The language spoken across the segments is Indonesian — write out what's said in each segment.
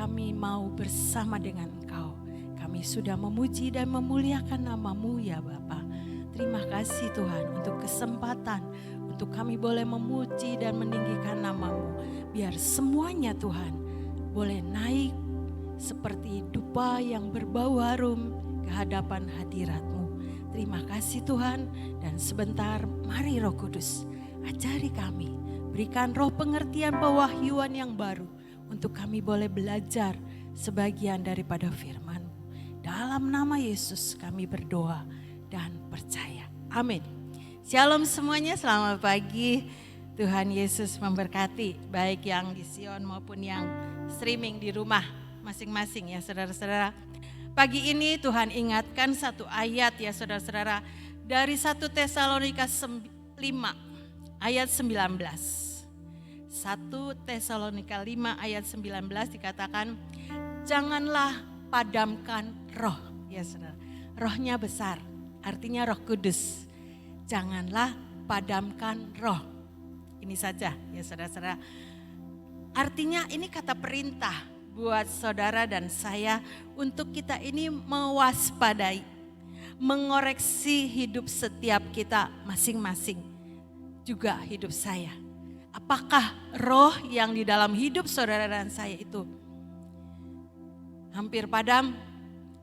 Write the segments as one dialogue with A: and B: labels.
A: kami mau bersama dengan Engkau. Kami sudah memuji dan memuliakan nama-Mu ya Bapa. Terima kasih Tuhan untuk kesempatan untuk kami boleh memuji dan meninggikan nama-Mu. Biar semuanya Tuhan boleh naik seperti dupa yang berbau harum ke hadapan hadirat-Mu. Terima kasih Tuhan, dan sebentar mari Roh Kudus ajari kami. Berikan roh pengertian pewahyuan yang baru untuk kami boleh belajar sebagian daripada firman-Mu. Dalam nama Yesus kami berdoa dan percaya. Amin. Shalom semuanya, selamat pagi. Tuhan Yesus memberkati baik yang di Sion maupun yang streaming di rumah masing-masing ya saudara-saudara. Pagi ini Tuhan ingatkan satu ayat ya saudara-saudara dari 1 Tesalonika 5 ayat 19. 1 Tesalonika 5 ayat 19 dikatakan, janganlah padamkan roh ya saudara. Rohnya besar, artinya Roh Kudus. Janganlah padamkan roh. Ini saja ya saudara-saudara. Artinya ini kata perintah buat saudara dan saya untuk kita ini mewaspadai, mengoreksi hidup setiap kita masing-masing, juga hidup saya. Apakah roh yang di dalam hidup saudara dan saya itu hampir padam,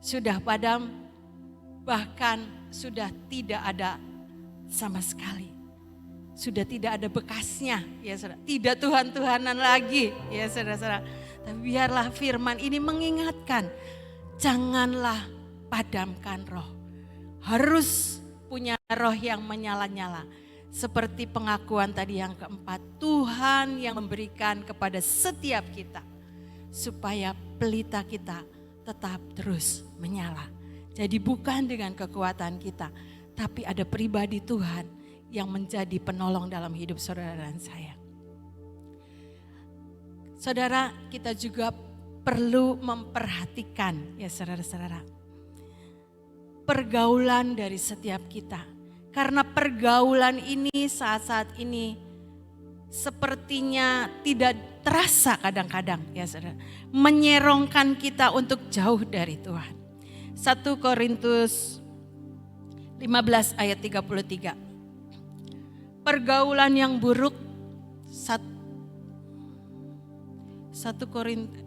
A: sudah padam, bahkan sudah tidak ada sama sekali. Sudah tidak ada bekasnya ya saudara. Tidak Tuhan-Tuhanan lagi ya saudara-saudara. Tapi biarlah firman ini mengingatkan, janganlah padamkan roh. Harus punya roh yang menyala-nyala. Seperti pengakuan tadi yang keempat, Tuhan yang memberikan kepada setiap kita. Supaya pelita kita tetap terus menyala. Jadi bukan dengan kekuatan kita, tapi ada pribadi Tuhan yang menjadi penolong dalam hidup saudara dan saya. Saudara, kita juga perlu memperhatikan ya saudara-saudara, pergaulan dari setiap kita. Karena pergaulan ini saat-saat ini sepertinya tidak terasa kadang-kadang ya saudara. Menyerongkan kita untuk jauh dari Tuhan. 1 Korintus 15 ayat 33. Pergaulan yang buruk, 1 Korintus,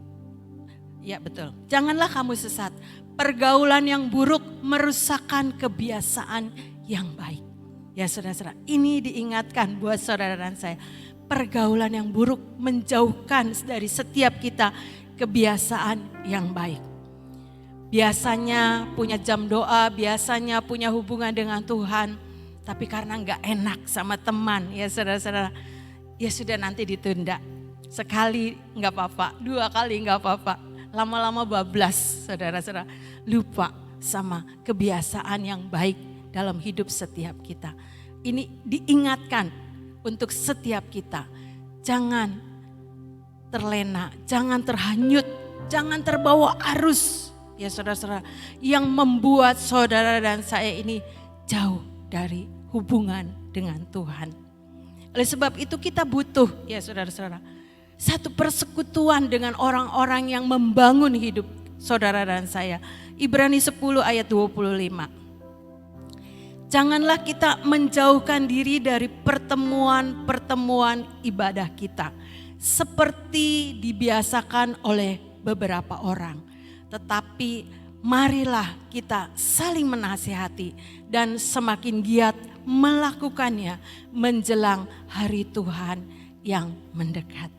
A: ya betul. Janganlah kamu sesat. Pergaulan yang buruk merusakkan kebiasaan yang baik. Ya saudara-saudara, ini diingatkan buat saudara dan saya. Pergaulan yang buruk menjauhkan dari setiap kita kebiasaan yang baik. Biasanya punya jam doa, biasanya punya hubungan dengan Tuhan. Tapi karena gak enak sama teman ya saudara-saudara, ya sudah nanti ditunda. Sekali gak apa-apa, 2 kali gak apa-apa. Lama-lama bablas saudara-saudara, lupa sama kebiasaan yang baik dalam hidup setiap kita. Ini diingatkan untuk setiap kita. Jangan terlena, jangan terhanyut, jangan terbawa arus. Ya saudara-saudara, yang membuat saudara dan saya ini jauh dari hubungan dengan Tuhan. Oleh sebab itu kita butuh ya saudara-saudara, satu persekutuan dengan orang-orang yang membangun hidup saudara dan saya. Ibrani 10 ayat 25. Janganlah kita menjauhkan diri dari pertemuan-pertemuan ibadah kita. Seperti dibiasakan oleh beberapa orang. Tetapi marilah kita saling menasihati dan semakin giat melakukannya menjelang hari Tuhan yang mendekat.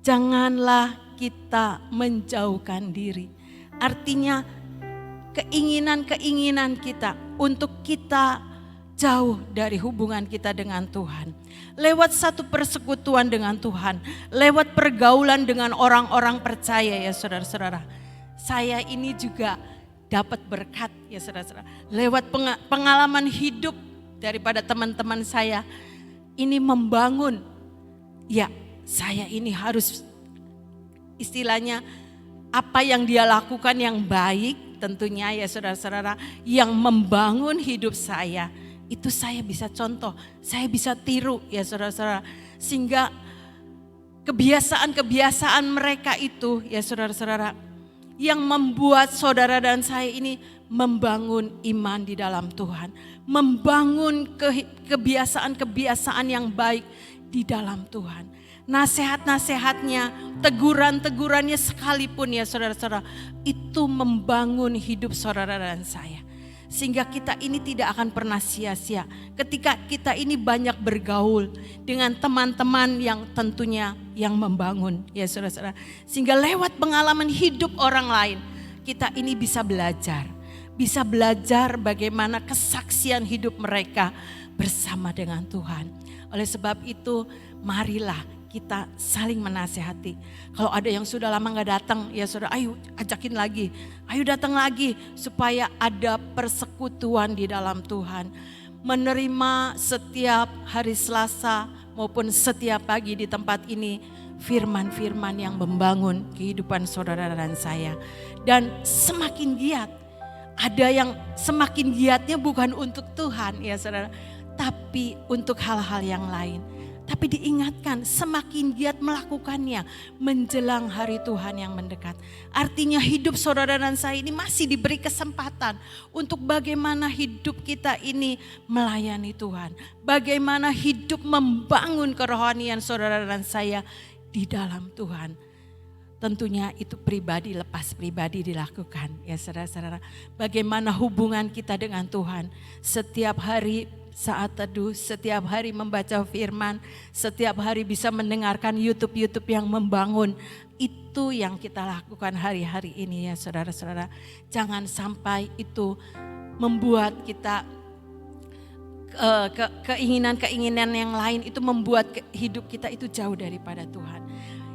A: Janganlah kita menjauhkan diri. Artinya keinginan-keinginan kita untuk kita jauh dari hubungan kita dengan Tuhan. Lewat satu persekutuan dengan Tuhan. Lewat pergaulan dengan orang-orang percaya ya saudara-saudara. Saya ini juga dapat berkat ya saudara-saudara. Lewat pengalaman hidup daripada teman-teman saya. Ini membangun. Ya, saya ini harus istilahnya apa yang dia lakukan yang baik tentunya ya saudara-saudara. Yang membangun hidup saya. Itu saya bisa contoh, saya bisa tiru ya saudara-saudara. Sehingga kebiasaan-kebiasaan mereka itu ya saudara-saudara, yang membuat saudara dan saya ini membangun iman di dalam Tuhan. Membangun kebiasaan-kebiasaan yang baik di dalam Tuhan. Nasihat-nasihatnya, teguran-tegurannya sekalipun ya saudara-saudara, itu membangun hidup saudara dan saya. Sehingga kita ini tidak akan pernah sia-sia ketika kita ini banyak bergaul dengan teman-teman yang tentunya yang membangun ya saudara-saudara. Sehingga lewat pengalaman hidup orang lain kita ini bisa belajar. Bisa belajar bagaimana kesaksian hidup mereka bersama dengan Tuhan. Oleh sebab itu marilah kita saling menasehati. Kalau ada yang sudah lama gak datang, ya saudara, ayo ajakin lagi. Ayo datang lagi supaya ada persekutuan di dalam Tuhan. Menerima setiap hari Selasa maupun setiap pagi di tempat ini firman-firman yang membangun kehidupan saudara dan saya. Dan semakin giat, ada yang semakin giatnya bukan untuk Tuhan ya saudara, tapi untuk hal-hal yang lain. Tapi diingatkan semakin giat melakukannya menjelang hari Tuhan yang mendekat. Artinya hidup saudara dan saya ini masih diberi kesempatan untuk bagaimana hidup kita ini melayani Tuhan. Bagaimana hidup membangun kerohanian saudara dan saya di dalam Tuhan. Tentunya itu pribadi lepas pribadi dilakukan ya saudara-saudara. Bagaimana hubungan kita dengan Tuhan setiap hari saat teduh, setiap hari membaca firman, setiap hari bisa mendengarkan YouTube yang membangun. Itu yang kita lakukan hari-hari ini ya saudara-saudara. Jangan sampai itu membuat kita keinginan-keinginan yang lain itu membuat hidup kita itu jauh daripada Tuhan.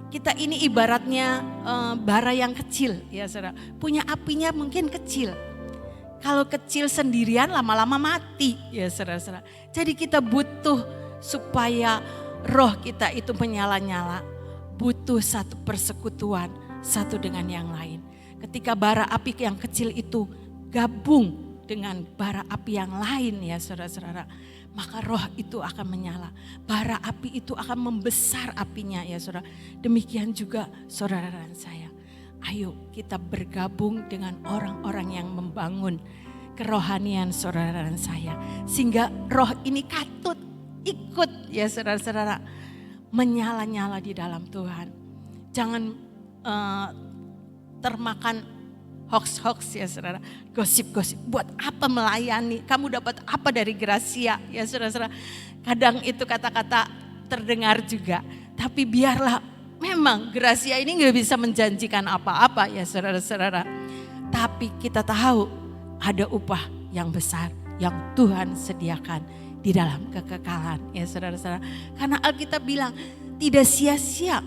A: Kita ini ibaratnya bara yang kecil ya saudara. Punya apinya mungkin kecil. Kalau kecil sendirian lama-lama mati ya saudara-saudara. Jadi kita butuh supaya roh kita itu menyala-nyala. Butuh satu persekutuan satu dengan yang lain. Ketika bara api yang kecil itu gabung dengan bara api yang lain ya saudara-saudara. Maka roh itu akan menyala. Bara api itu akan membesar apinya ya saudara. Demikian juga saudara dan saya. Ayo kita bergabung dengan orang-orang yang membangun kerohanian saudara dan saya. Sehingga roh ini katut ikut ya saudara-saudara menyala-nyala di dalam Tuhan. Jangan termakan hoax-hoax ya saudara. Gosip-gosip. Buat apa melayani? Kamu dapat apa dari Gracia ya saudara-saudara. Kadang itu kata-kata terdengar juga. Tapi biarlah memang Gracia ini gak bisa menjanjikan apa-apa ya saudara-saudara. Tapi kita tahu ada upah yang besar yang Tuhan sediakan di dalam kekekalan ya saudara-saudara. Karena Alkitab bilang tidak sia-sia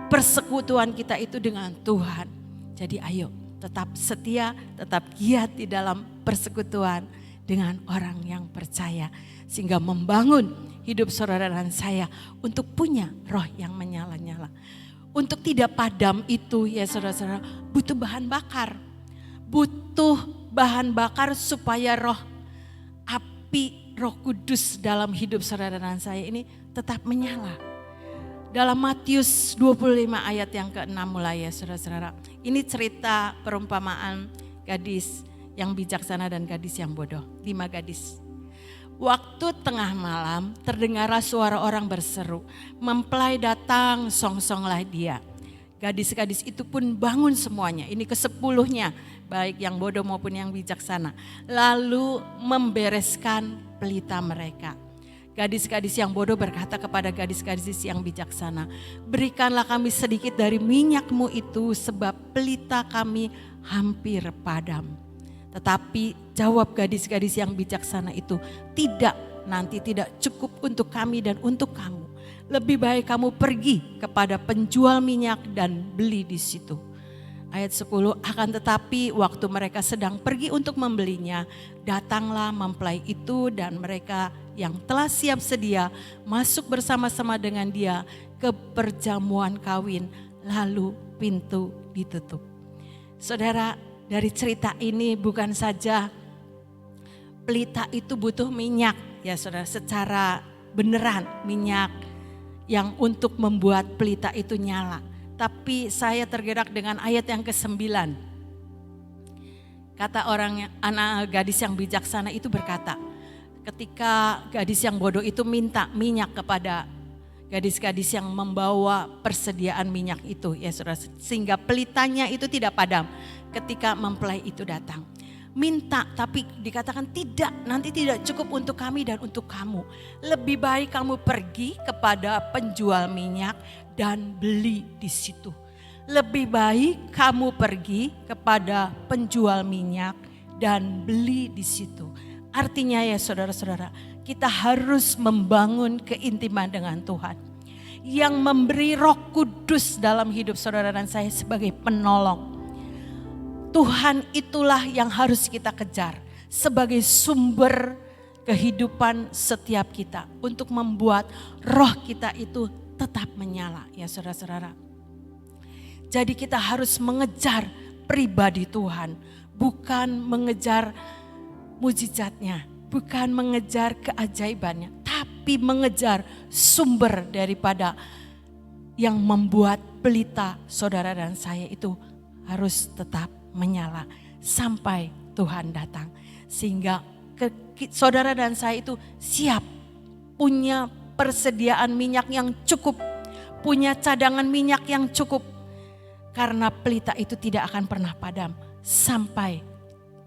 A: persekutuan kita itu dengan Tuhan. Jadi ayo tetap setia, tetap giat di dalam persekutuan dengan orang yang percaya. Sehingga membangun hidup saudara dan saya untuk punya roh yang menyala-nyala. Untuk tidak padam itu ya saudara-saudara butuh bahan bakar. Butuh bahan bakar supaya api roh kudus dalam hidup saudara dan saya ini tetap menyala. Dalam Matius 25 ayat yang ke-6 mulai ya saudara-saudara. Ini cerita perumpamaan gadis yang bijaksana dan gadis yang bodoh. 5 gadis. Waktu tengah malam terdengarlah suara orang berseru. Mempelai datang, songsonglah dia. Gadis-gadis itu pun bangun semuanya. Ini ke-10-nya, baik yang bodoh maupun yang bijaksana. Lalu membereskan pelita mereka. Gadis-gadis yang bodoh berkata kepada gadis-gadis yang bijaksana, berikanlah kami sedikit dari minyakmu itu sebab pelita kami hampir padam. Tetapi jawab gadis-gadis yang bijaksana itu, tidak, nanti tidak cukup untuk kami dan untuk kamu. Lebih baik kamu pergi kepada penjual minyak dan beli di situ. Ayat 10, akan tetapi waktu mereka sedang pergi untuk membelinya, datanglah mempelai itu dan mereka yang telah siap sedia masuk bersama-sama dengan dia ke perjamuan kawin, lalu pintu ditutup. Saudara, dari cerita ini bukan saja pelita itu butuh minyak ya saudara, secara beneran minyak yang untuk membuat pelita itu nyala. Tapi saya tergerak dengan ayat yang ke-9. Kata orang anak gadis yang bijaksana itu berkata, ketika gadis yang bodoh itu minta minyak kepada gadis-gadis yang membawa persediaan minyak itu, ya saudara, sehingga pelitanya itu tidak padam ketika mempelai itu datang. Minta, tapi dikatakan tidak, nanti tidak cukup untuk kami dan untuk kamu. Lebih baik kamu pergi kepada penjual minyak dan beli di situ. Lebih baik kamu pergi kepada penjual minyak dan beli di situ. Artinya ya saudara-saudara, kita harus membangun keintiman dengan Tuhan. Yang memberi Roh Kudus dalam hidup saudara dan saya sebagai penolong. Tuhan itulah yang harus kita kejar sebagai sumber kehidupan setiap kita untuk membuat roh kita itu tetap menyala, ya saudara-saudara. Jadi kita harus mengejar pribadi Tuhan, bukan mengejar mujizatnya, bukan mengejar keajaibannya, tapi mengejar sumber daripada yang membuat pelita saudara dan saya itu harus tetap menyala sampai Tuhan datang. Sehingga saudara dan saya itu siap, punya persediaan minyak yang cukup, punya cadangan minyak yang cukup. Karena pelita itu tidak akan pernah padam sampai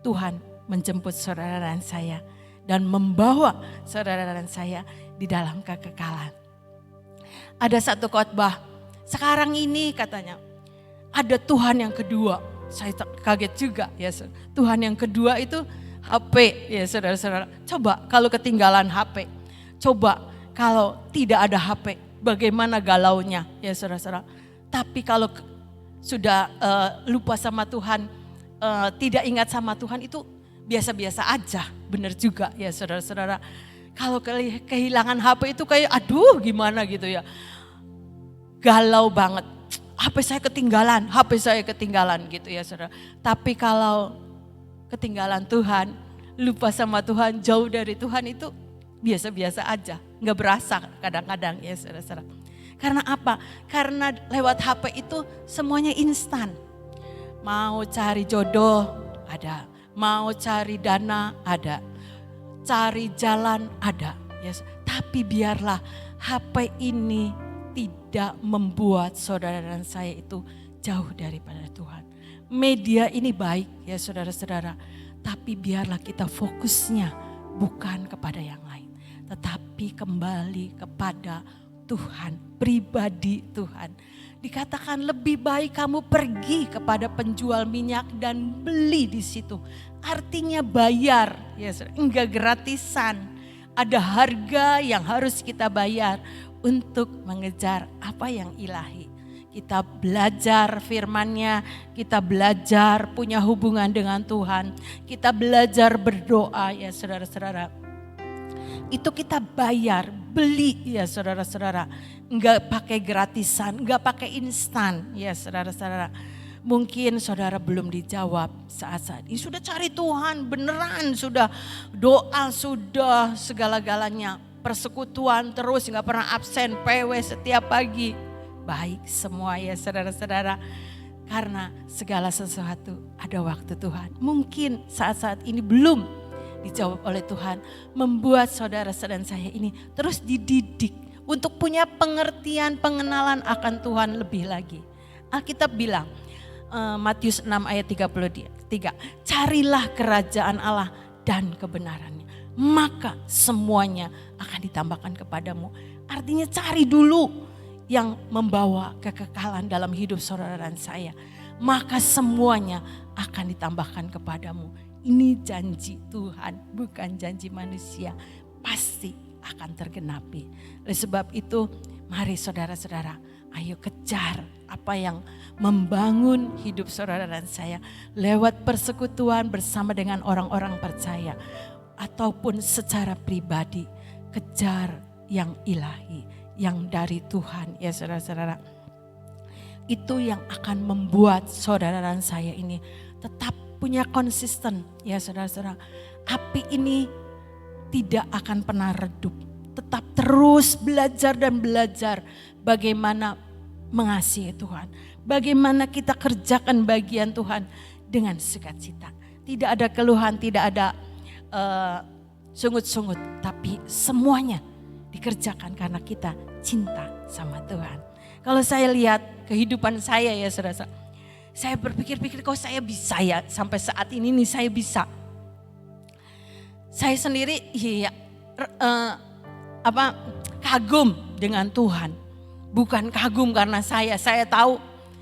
A: Tuhan menjemput saudara dan saya dan membawa saudara dan saya di dalam kekekalan. Ada satu khotbah, sekarang ini katanya ada Tuhan yang kedua. Saya kaget juga ya. Tuhan yang kedua itu HP ya saudara-saudara. Coba kalau ketinggalan HP. Coba kalau tidak ada HP. Bagaimana galaunya ya saudara-saudara. Tapi kalau sudah lupa sama Tuhan. Tidak ingat sama Tuhan itu biasa-biasa aja. Benar juga ya saudara-saudara. Kalau kehilangan HP itu kayak aduh gimana gitu ya. Galau banget. HP saya ketinggalan gitu ya saudara. Tapi kalau ketinggalan Tuhan, lupa sama Tuhan, jauh dari Tuhan itu biasa-biasa aja. Gak berasa kadang-kadang ya saudara-saudara. Karena apa? Karena lewat HP itu semuanya instan. Mau cari jodoh ada, mau cari dana ada, cari jalan ada. Ya. Tapi biarlah HP ini tidak membuat saudara dan saya itu jauh daripada Tuhan. Media ini baik ya saudara-saudara. Tapi biarlah kita fokusnya bukan kepada yang lain. Tetapi kembali kepada Tuhan, pribadi Tuhan. Dikatakan lebih baik kamu pergi kepada penjual minyak dan beli di situ. Artinya bayar ya saudara. Enggak gratisan. Ada harga yang harus kita bayar untuk mengejar apa yang ilahi. Kita belajar firman-Nya, kita belajar punya hubungan dengan Tuhan, kita belajar berdoa ya saudara-saudara. Itu kita bayar, beli ya saudara-saudara. Enggak pakai gratisan, enggak pakai instan ya saudara-saudara. Mungkin saudara belum dijawab saat-saat ini. Sudah cari Tuhan beneran, sudah doa, sudah segala-galanya. Persekutuan terus gak pernah absen, PW setiap pagi. Baik semua ya saudara-saudara. Karena segala sesuatu ada waktu Tuhan. Mungkin saat-saat ini belum dijawab oleh Tuhan. Membuat saudara-saudara saya ini terus dididik. Untuk punya pengertian, pengenalan akan Tuhan lebih lagi. Alkitab bilang, Matius 6 ayat 33. Carilah kerajaan Allah dan kebenarannya. Maka semuanya akan ditambahkan kepadamu. Artinya cari dulu yang membawa kekekalan dalam hidup saudara dan saya. Maka semuanya akan ditambahkan kepadamu. Ini janji Tuhan, bukan janji manusia. Pasti akan tergenapi. Oleh sebab itu, mari saudara-saudara, ayo kejar apa yang membangun hidup saudara dan saya. Lewat persekutuan bersama dengan orang-orang percaya. Ataupun secara pribadi, kejar yang ilahi, yang dari Tuhan ya saudara-saudara. Itu yang akan membuat saudara dan saya ini tetap punya konsisten ya saudara-saudara. Api ini tidak akan pernah redup, tetap terus belajar dan belajar bagaimana mengasihi Tuhan. Bagaimana kita kerjakan bagian Tuhan dengan sukacita. Tidak ada keluhan, tidak ada sungut-sungut, tapi semuanya dikerjakan karena kita cinta sama Tuhan. Kalau saya lihat kehidupan saya ya saudara, saya berpikir-pikir kok saya bisa ya sampai saat ini nih saya bisa. Saya sendiri kagum dengan Tuhan. Bukan kagum karena saya tahu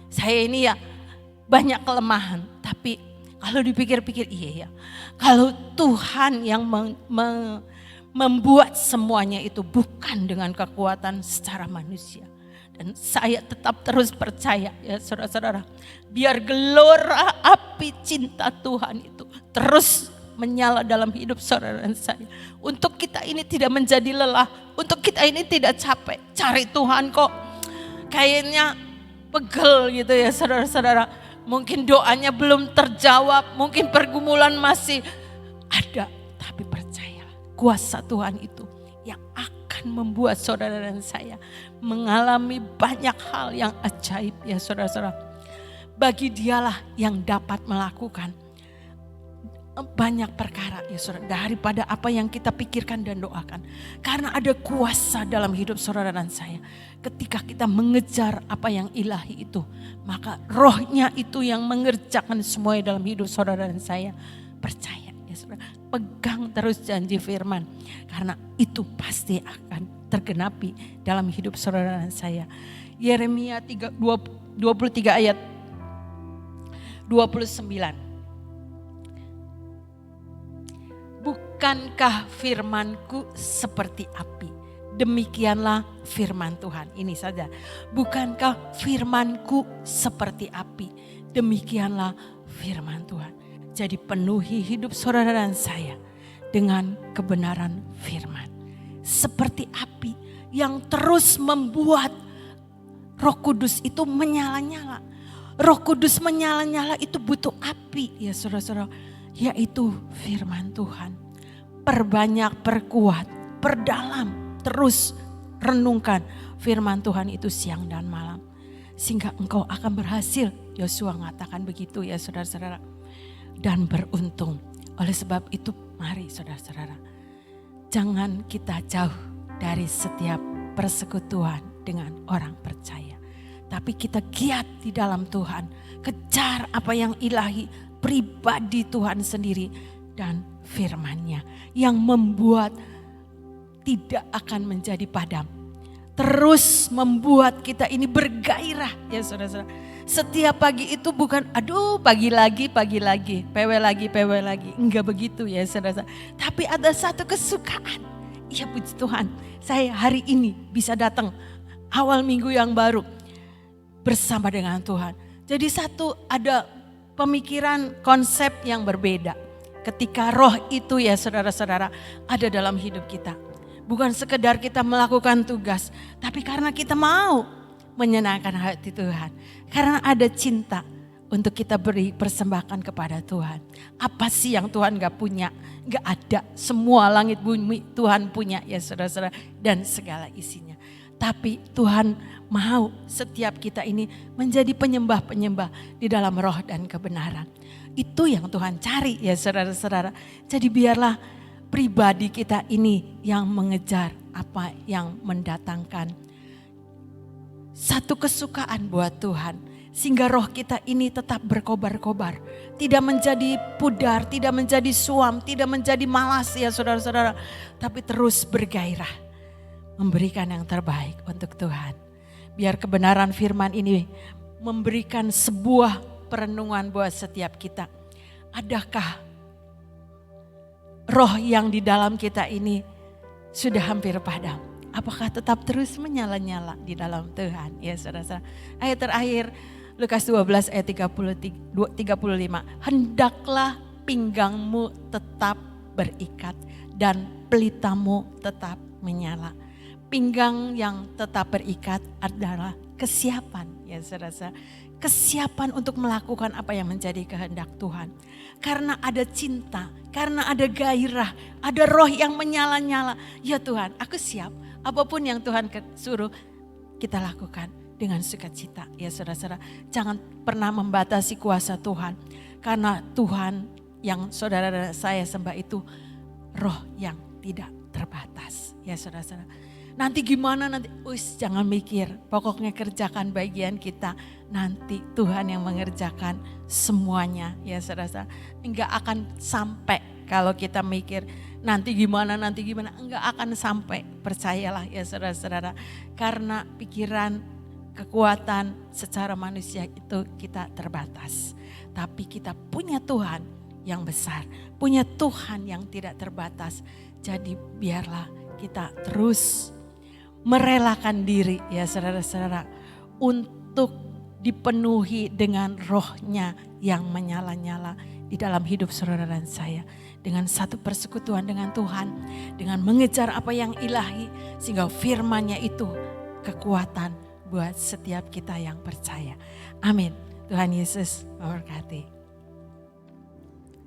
A: saya ini ya banyak kelemahan. Tapi kalau dipikir-pikir iya ya. Kalau Tuhan yang membuat semuanya itu bukan dengan kekuatan secara manusia. Dan saya tetap terus percaya ya saudara-saudara. Biar gelora api cinta Tuhan itu terus menyala dalam hidup saudara dan saya. Untuk kita ini tidak menjadi lelah. Untuk kita ini tidak capek. Cari Tuhan kok kayaknya pegel gitu ya saudara-saudara. Mungkin doanya belum terjawab. Mungkin pergumulan masih ada. Tapi percayalah kuasa Tuhan itu yang akan membuat saudara dan saya mengalami banyak hal yang ajaib ya saudara-saudara. Bagi dialah yang dapat melakukan banyak perkara ya saudara daripada apa yang kita pikirkan dan doakan. Karena ada kuasa dalam hidup saudara dan saya. Ketika kita mengejar apa yang ilahi itu, maka rohnya itu yang mengerjakan semuanya dalam hidup saudara dan saya. Percaya ya saudara, pegang terus janji firman. Karena itu pasti akan tergenapi dalam hidup saudara dan saya. Yeremia 23 ayat 29. Bukankah firmanku seperti api? Demikianlah firman Tuhan. Ini saja. Bukankah firmanku seperti api? Demikianlah firman Tuhan. Jadi penuhi hidup saudara dan saya dengan kebenaran firman. Seperti api yang terus membuat Roh Kudus itu menyala-nyala. Roh Kudus menyala-nyala itu butuh api ya saudara-saudara. Yaitu firman Tuhan. Perbanyak, perkuat, perdalam, terus renungkan firman Tuhan itu siang dan malam. Sehingga engkau akan berhasil. Yosua mengatakan begitu ya saudara-saudara. Dan beruntung. Oleh sebab itu mari saudara-saudara. Jangan kita jauh dari setiap persekutuan dengan orang percaya. Tapi kita giat di dalam Tuhan. Kejar apa yang ilahi. Pribadi Tuhan sendiri dan firman-Nya yang membuat tidak akan menjadi padam. Terus membuat kita ini bergairah ya saudara-saudara. Setiap pagi itu bukan aduh pagi lagi, PW lagi. Enggak begitu ya saudara-saudara. Tapi ada satu kesukaan. Ya puji Tuhan, saya hari ini bisa datang awal minggu yang baru bersama dengan Tuhan. Jadi ada pemikiran konsep yang berbeda ketika roh itu ya saudara-saudara ada dalam hidup kita. Bukan sekedar kita melakukan tugas, tapi karena kita mau menyenangkan hati Tuhan. Karena ada cinta untuk kita beri persembahkan kepada Tuhan. Apa sih yang Tuhan gak punya? Gak ada, semua langit bumi Tuhan punya ya saudara-saudara dan segala isinya. Tapi Tuhan mau setiap kita ini menjadi penyembah-penyembah di dalam roh dan kebenaran. Itu yang Tuhan cari ya saudara-saudara. Jadi biarlah pribadi kita ini yang mengejar apa yang mendatangkan satu kesukaan buat Tuhan. Sehingga roh kita ini tetap berkobar-kobar. Tidak menjadi pudar, tidak menjadi suam, tidak menjadi malas ya saudara-saudara. Tapi terus bergairah. Memberikan yang terbaik untuk Tuhan. Biar kebenaran firman ini memberikan sebuah perenungan buat setiap kita. Adakah roh yang di dalam kita ini sudah hampir padam? Apakah tetap terus menyala-nyala di dalam Tuhan? Ya saudara-saudara. Ayat terakhir Lukas 12 ayat 35. Hendaklah pinggangmu tetap berikat dan pelitamu tetap menyala. Pinggang yang tetap berikat adalah kesiapan ya saudara-saudara. kesiapan untuk melakukan apa yang menjadi kehendak Tuhan. Karena ada cinta, karena ada gairah, ada roh yang menyala-nyala. Ya Tuhan, aku siap. Apapun yang Tuhan suruh, kita lakukan dengan sukacita. Ya saudara-saudara, jangan pernah membatasi kuasa Tuhan. Karena Tuhan yang saudara dan saya sembah itu roh yang tidak terbatas. Ya saudara-saudara, nanti gimana nanti? Jangan mikir, pokoknya kerjakan bagian kita. Nanti Tuhan yang mengerjakan semuanya. Ya saudara-saudara, enggak akan sampai kalau kita mikir nanti gimana, enggak akan sampai. Percayalah ya saudara-saudara, karena pikiran, kekuatan secara manusia itu kita terbatas. Tapi kita punya Tuhan yang besar, punya Tuhan yang tidak terbatas. Jadi biarlah kita terus merelakan diri ya saudara-saudara untuk dipenuhi dengan rohnya yang menyala-nyala di dalam hidup saudara dan saya. Dengan satu persekutuan dengan Tuhan, dengan mengejar apa yang ilahi, sehingga firman-Nya itu kekuatan buat setiap kita yang percaya. Amin. Tuhan Yesus memberkati.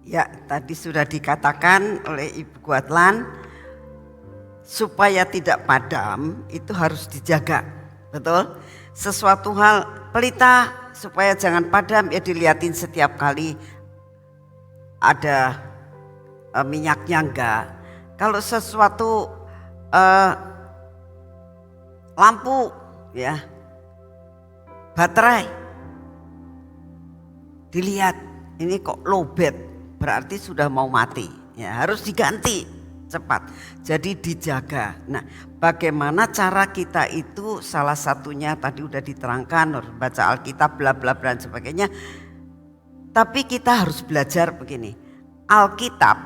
B: Ya, tadi sudah dikatakan oleh Ibu Guatlan, supaya tidak padam itu harus dijaga. Betul? Sesuatu hal pelita supaya jangan padam ya dilihatin setiap kali ada minyaknya enggak. Kalau sesuatu lampu ya, baterai dilihat ini kok lowbat, berarti sudah mau mati ya, harus diganti cepat. Jadi dijaga. Nah, bagaimana cara kita itu, salah satunya tadi udah diterangkan, harus baca Alkitab bla bla bla dan sebagainya. Tapi kita harus belajar begini. Alkitab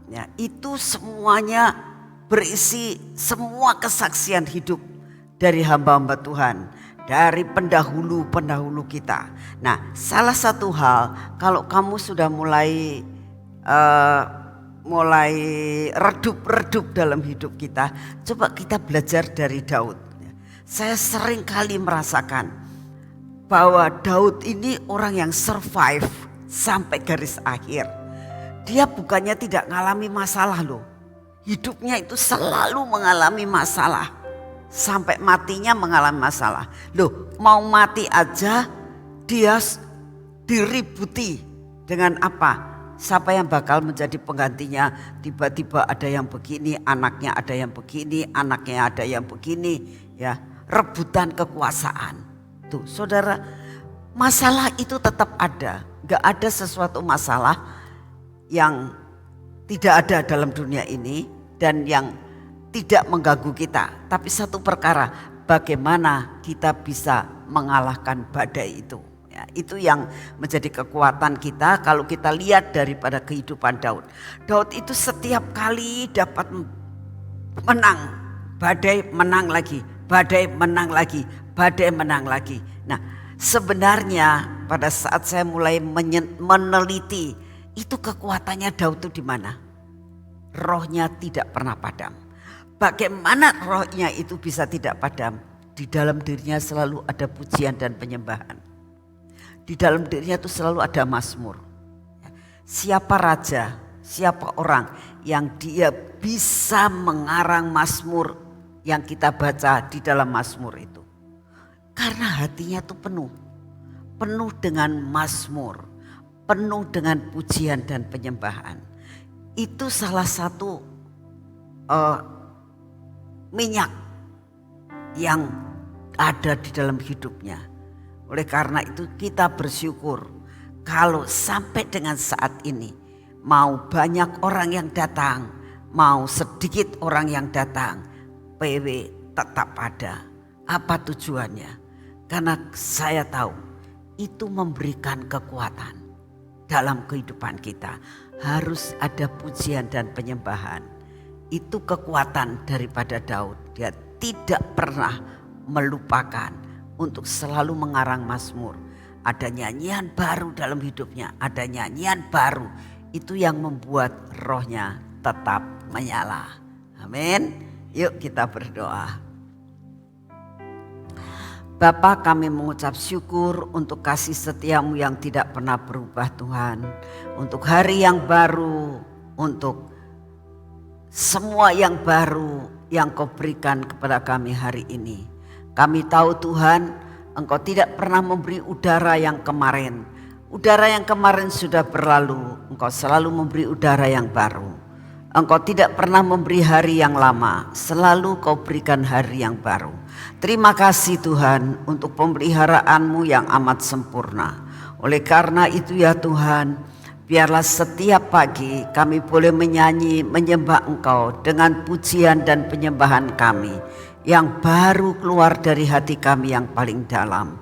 B: ya, itu semuanya berisi semua kesaksian hidup dari hamba-hamba Tuhan, dari pendahulu-pendahulu kita. Nah, salah satu hal, kalau kamu sudah mulai redup-redup dalam hidup kita, coba kita belajar dari Daud. Saya sering kali merasakan bahwa Daud ini orang yang survive sampai garis akhir. Dia bukannya tidak mengalami masalah loh, hidupnya itu selalu mengalami masalah. Sampai matinya mengalami masalah. Loh, mau mati aja dia diributi dengan apa? Siapa yang bakal menjadi penggantinya? Tiba-tiba ada yang begini, anaknya ada yang begini, anaknya ada yang begini, ya, rebutan kekuasaan. Tuh, saudara, masalah itu tetap ada. Gak ada sesuatu masalah yang tidak ada dalam dunia ini dan yang tidak mengganggu kita. Tapi satu perkara, bagaimana kita bisa mengalahkan badai itu. Ya, itu yang menjadi kekuatan kita kalau kita lihat daripada kehidupan Daud. Daud itu setiap kali dapat menang, badai menang lagi, badai menang lagi, badai menang lagi. Nah, sebenarnya pada saat saya mulai meneliti, itu kekuatannya Daud itu di mana? Rohnya tidak pernah padam. Bagaimana rohnya itu bisa tidak padam? Di dalam dirinya selalu ada pujian dan penyembahan. Di dalam dirinya itu selalu ada mazmur. Siapa raja, siapa orang yang dia bisa mengarang mazmur yang kita baca di dalam mazmur itu? Karena hatinya itu penuh dengan mazmur, penuh dengan pujian dan penyembahan. Itu salah satu minyak yang ada di dalam hidupnya. Oleh karena itu kita bersyukur kalau sampai dengan saat ini, mau banyak orang yang datang, mau sedikit orang yang datang, PW tetap ada. Apa tujuannya? Karena saya tahu itu memberikan kekuatan dalam kehidupan kita. Harus ada pujian dan penyembahan. Itu kekuatan daripada Daud. Dia tidak pernah melupakan untuk selalu mengarang mazmur. Ada nyanyian baru dalam hidupnya, ada nyanyian baru. Itu yang membuat rohnya tetap menyala. Amin. Yuk kita berdoa. Bapa, kami mengucap syukur untuk kasih setiamu yang tidak pernah berubah Tuhan. Untuk hari yang baru, untuk semua yang baru yang kau berikan kepada kami hari ini. Kami tahu Tuhan, Engkau tidak pernah memberi udara yang kemarin. Udara yang kemarin sudah berlalu, Engkau selalu memberi udara yang baru. Engkau tidak pernah memberi hari yang lama, selalu kau berikan hari yang baru. Terima kasih Tuhan untuk pemeliharaanmu yang amat sempurna. Oleh karena itu ya Tuhan, biarlah setiap pagi kami boleh menyanyi, menyembah Engkau dengan pujian dan penyembahan kami yang baru keluar dari hati kami yang paling dalam.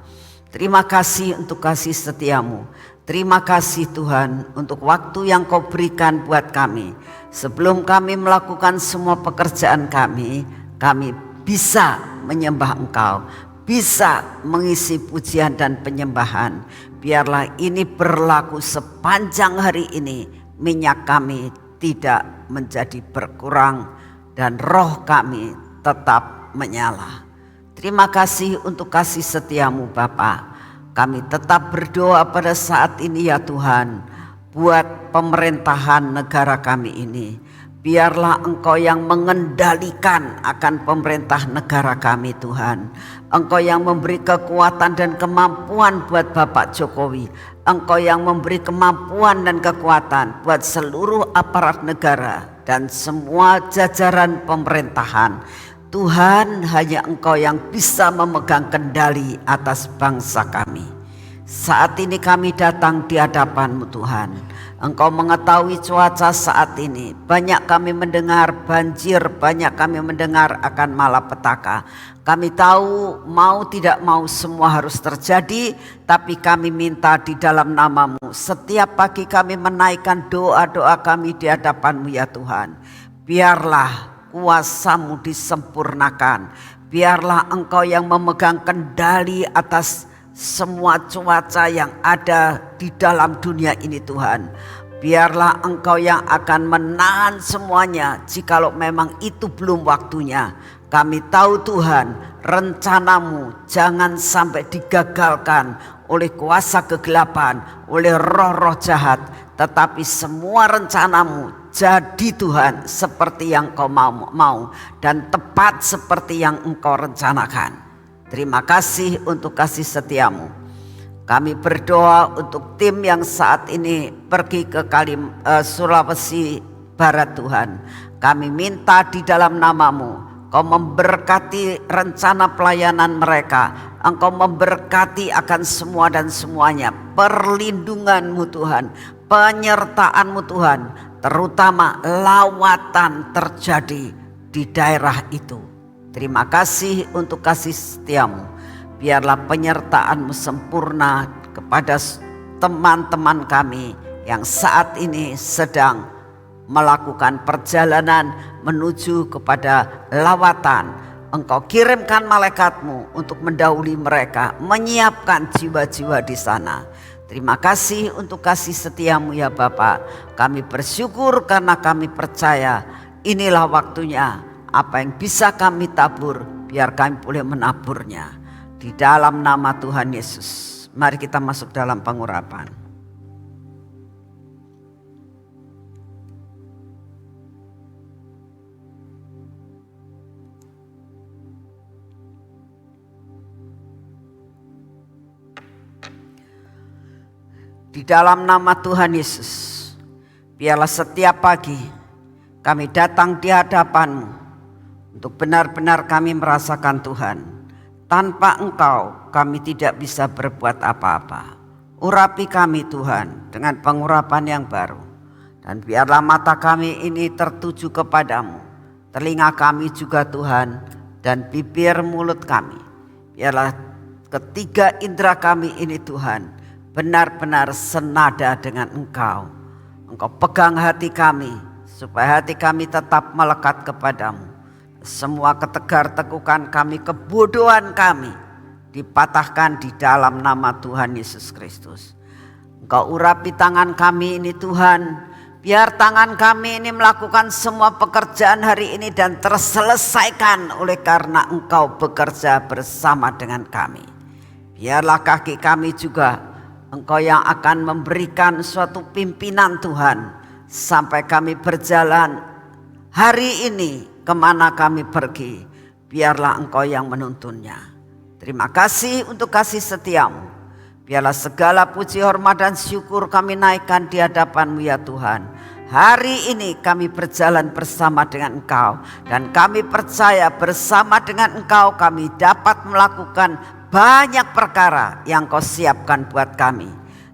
B: Terima kasih untuk kasih setiamu. Terima kasih Tuhan untuk waktu yang kau berikan buat kami. Sebelum kami melakukan semua pekerjaan kami bisa menyembah Engkau, bisa mengisi pujian dan penyembahan. Biarlah ini berlaku sepanjang hari ini. Minyak kami tidak menjadi berkurang dan roh kami tetap menyala. Terima kasih untuk kasih setiamu Bapa. Kami tetap berdoa pada saat ini ya Tuhan, buat pemerintahan negara kami ini. Biarlah Engkau yang mengendalikan akan pemerintah negara kami Tuhan. Engkau yang memberi kekuatan dan kemampuan buat Bapak Jokowi. Engkau yang memberi kemampuan dan kekuatan buat seluruh aparat negara dan semua jajaran pemerintahan. Tuhan, hanya Engkau yang bisa memegang kendali atas bangsa kami. Saat ini kami datang di hadapan-Mu Tuhan. Engkau mengetahui cuaca saat ini. Banyak kami mendengar banjir, banyak kami mendengar akan malapetaka. Kami tahu mau tidak mau semua harus terjadi, tapi kami minta di dalam nama-Mu. Setiap pagi kami menaikkan doa-doa kami di hadapan-Mu ya Tuhan. Biarlah kuasa-Mu disempurnakan. Biarlah Engkau yang memegang kendali atas semua cuaca yang ada di dalam dunia ini Tuhan. Biarlah Engkau yang akan menahan semuanya jikalau memang itu belum waktunya. Kami tahu Tuhan, rencana-Mu jangan sampai digagalkan oleh kuasa kegelapan, oleh roh-roh jahat. Tetapi semua rencana-Mu jadi Tuhan seperti yang Kau mau dan tepat seperti yang Engkau rencanakan. Terima kasih untuk kasih setiamu. Kami berdoa untuk tim yang saat ini pergi ke Sulawesi Barat Tuhan. Kami minta di dalam nama-Mu, Kau memberkati rencana pelayanan mereka. Engkau memberkati akan semua dan semuanya. Perlindungan-Mu Tuhan, penyertaan-Mu Tuhan, terutama lawatan terjadi di daerah itu. Terima kasih untuk kasih setiamu. Biarlah penyertaan-Mu sempurna kepada teman-teman kami yang saat ini sedang melakukan perjalanan menuju kepada lawatan. Engkau kirimkan malaikat-Mu untuk mendahului mereka, menyiapkan jiwa-jiwa di sana. Terima kasih untuk kasih setiamu ya Bapa. Kami bersyukur karena kami percaya inilah waktunya. Apa yang bisa kami tabur, biar kami boleh menaburnya. Di dalam nama Tuhan Yesus. Mari kita masuk dalam pengurapan. Di dalam nama Tuhan Yesus, biarlah setiap pagi kami datang di hadapan-Mu untuk benar-benar kami merasakan Tuhan. Tanpa Engkau kami tidak bisa berbuat apa-apa. Urapi kami Tuhan dengan pengurapan yang baru. Dan biarlah mata kami ini tertuju kepadamu. Telinga kami juga Tuhan, dan bibir mulut kami. Biarlah ketiga indera kami ini Tuhan benar-benar senada dengan Engkau. Engkau pegang hati kami supaya hati kami tetap melekat kepadamu. Semua ketegar-tekukan kami, kebodohan kami dipatahkan di dalam nama Tuhan Yesus Kristus. Engkau urapi tangan kami ini Tuhan. Biar tangan kami ini melakukan semua pekerjaan hari ini dan terselesaikan oleh karena Engkau bekerja bersama dengan kami. Biarlah kaki kami juga Engkau yang akan memberikan suatu pimpinan Tuhan. Sampai kami berjalan hari ini kemana kami pergi. Biarlah Engkau yang menuntunnya. Terima kasih untuk kasih setiamu. Biarlah segala puji, hormat dan syukur kami naikkan di hadapan-Mu ya Tuhan. Hari ini kami berjalan bersama dengan Engkau. Dan kami percaya bersama dengan Engkau kami dapat melakukan banyak perkara yang Kau siapkan buat kami.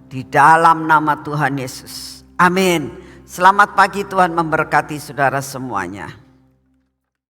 B: Di dalam nama Tuhan Yesus. Amin. Selamat pagi, Tuhan memberkati saudara semuanya.